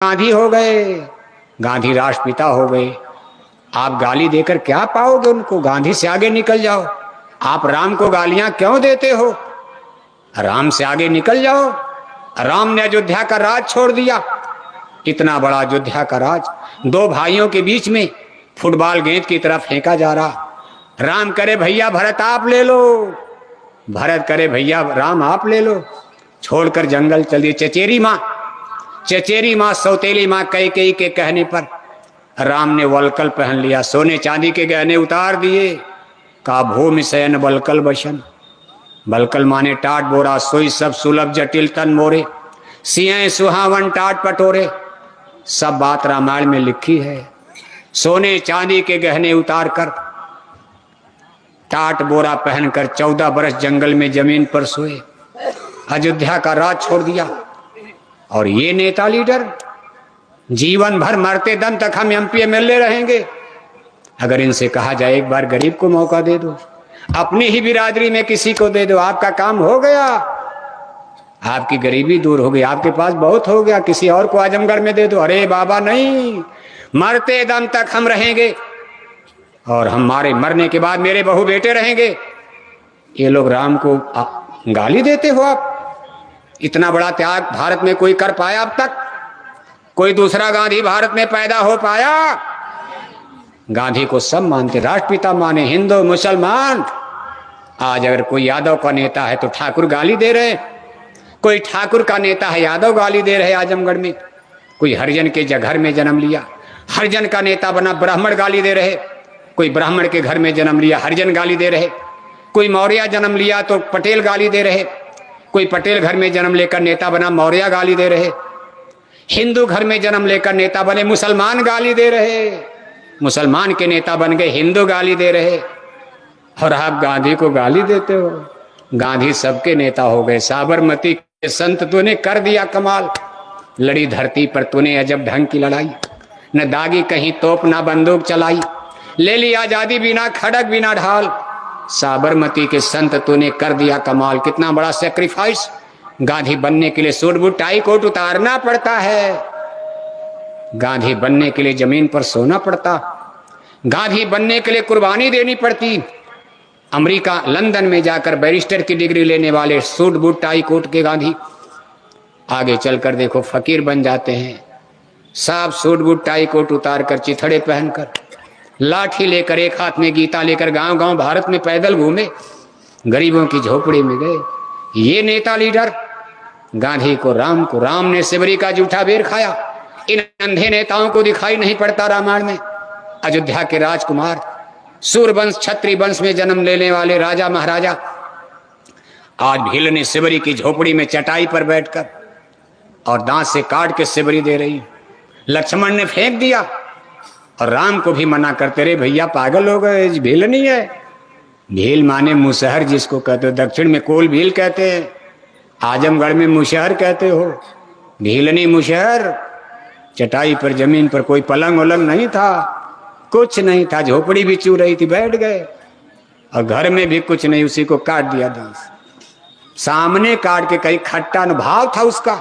गांधी हो गए, गांधी राष्ट्रपिता हो गए। आप गाली देकर क्या पाओगे उनको? गांधी से आगे निकल जाओ। आप राम को गालियां क्यों देते हो? राम से आगे निकल जाओ। राम ने अयोध्या का राज छोड़ दिया, इतना बड़ा अयोध्या का राज, दो भाइयों के बीच में फुटबॉल गेंद की तरफ फेंका जा रहा। राम करे भैया भरत आप ले लो, भरत करे भैया राम आप ले लो, छोड़कर जंगल चलिए। चचेरी माँ सौतेली माँ कैकेयी के कहने पर राम ने वलकल पहन लिया, सोने चांदी के गहने उतार दिए। का भूमि शयन बलकल बसन, बलकल माने टाट बोरा, सोई सब सुलभ जटिल तन मोरे, सिंह सुहावन टाट पटोरे। सब बात रामायण में लिखी है। सोने चांदी के गहने उतार कर, टाट बोरा पहनकर 14 बरस जंगल में जमीन पर सोए, अयोध्या का राज छोड़ दिया। और ये नेता लीडर जीवन भर मरते दम तक हम एमपी एमएलए रहेंगे। अगर इनसे कहा जाए एक बार गरीब को मौका दे दो, अपनी ही बिरादरी में किसी को दे दो, आपका काम हो गया, आपकी गरीबी दूर हो गई, आपके पास बहुत हो गया, किसी और को आजमगढ़ में दे दो। अरे बाबा नहीं, मरते दम तक हम रहेंगे और हमारे मरने के बाद मेरे बहू बेटे रहेंगे। ये लोग राम को गाली देते हो आप? इतना बड़ा त्याग भारत में कोई कर पाया अब तक? कोई दूसरा गांधी भारत में पैदा हो पाया? गांधी को सब मानते, राष्ट्रपिता माने, हिंदू मुसलमान। आज अगर कोई यादव का नेता है तो ठाकुर गाली दे रहे, कोई ठाकुर का नेता है यादव गाली दे रहे। आजमगढ़ में कोई हरिजन के घर में जन्म लिया, हरिजन का नेता बना, ब्राह्मण गाली दे रहे। कोई ब्राह्मण के घर में जन्म लिया, हरिजन गाली दे रहे। कोई मौर्य जन्म लिया तो पटेल गाली दे रहे। कोई पटेल घर में जन्म लेकर नेता बना, मौर्य गाली दे रहे। हिंदू घर में जन्म लेकर नेता बने, मुसलमान गाली दे रहे। मुसलमान के नेता बन गए, हिंदू गाली दे रहे। और आप गांधी को गाली देते हो? गांधी सबके नेता हो गए। साबरमती के संत तूने कर दिया कमाल, लड़ी धरती पर तूने अजब ढंग की लड़ाई, न दागी कहीं तोप ना बंदूक चलाई, ले ली आजादी बिना खड़क बिना ढाल। साबरमती के संत तूने कर दिया कमाल। कितना बड़ा सेक्रीफाइस! गांधी बनने के लिए सूट बूट टाई कोट उतारना पड़ता है, गांधी बनने के लिए जमीन पर सोना पड़ता, गांधी बनने के लिए कुर्बानी देनी पड़ती। अमेरिका लंदन में जाकर बैरिस्टर की डिग्री लेने वाले सूट बूट टाई कोट के गांधी आगे चलकर देखो फकीर बन जाते हैं। सब सूट बूट टाई कोट उतार कर, चिथड़े पहनकर, लाठी लेकर, एक हाथ में गीता लेकर गांव गांव भारत में पैदल घूमे, गरीबों की झोपड़ी में गए। ये नेता लीडर गांधी को राम ने सिबरी का जूठा बेर खाया। इन अंधे नेताओं को दिखाई नहीं पड़ता रामायण में? अयोध्या के राजकुमार, सूरवंश क्षत्रिय वंश में जन्म लेने वाले राजा महाराजा आज भील ने सिबरी की झोपड़ी में चटाई पर बैठकर और दांत से काट के सिबरी दे रही। लक्ष्मण ने फेंक दिया और राम को भी मना करते रहे, भैया पागल हो गए, भील नहीं है। भील माने मुसहर जिसको कहते हो, दक्षिण में कोल भील कहते हैं, आजमगढ़ में मुशहर कहते हो। भील नहीं मुशहर। चटाई पर जमीन पर कोई पलंग वलंग नहीं था, कुछ नहीं था, झोपड़ी भी चू रही थी, बैठ गए और घर में भी कुछ नहीं, उसी को काट दिया दांत सामने काट के। कहीं खट्टा न भाव था उसका,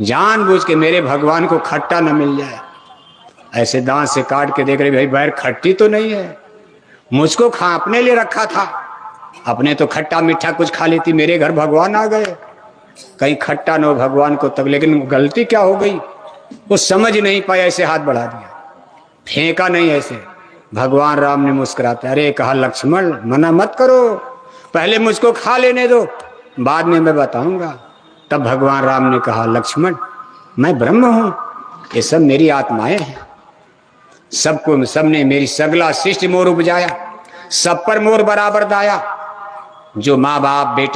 जानबूझ के मेरे भगवान को खट्टा न मिल जाए ऐसे दांत से काट के देख रहे, भाई बैर खट्टी तो नहीं है, मुझको अपने लिए रखा था, अपने तो खट्टा मीठा कुछ खा लेती, मेरे घर भगवान आ गए, कहीं खट्टा न हो भगवान को तक। लेकिन गलती क्या हो गई वो समझ नहीं पाया, ऐसे हाथ बढ़ा दिया, फेंका नहीं ऐसे। भगवान राम ने मुस्कुराते, अरे कहा लक्ष्मण मना मत करो, पहले मुझको खा लेने दो, बाद में मैं बताऊंगा। तब भगवान राम ने कहा, लक्ष्मण मैं ब्रह्म हूं, ये सब मेरी आत्माएं हैं, सबको सबने मेरी सगला शिष्ट मोर उपजाया, सब पर मोर बराबर दाया। जो माँ बाप बेटे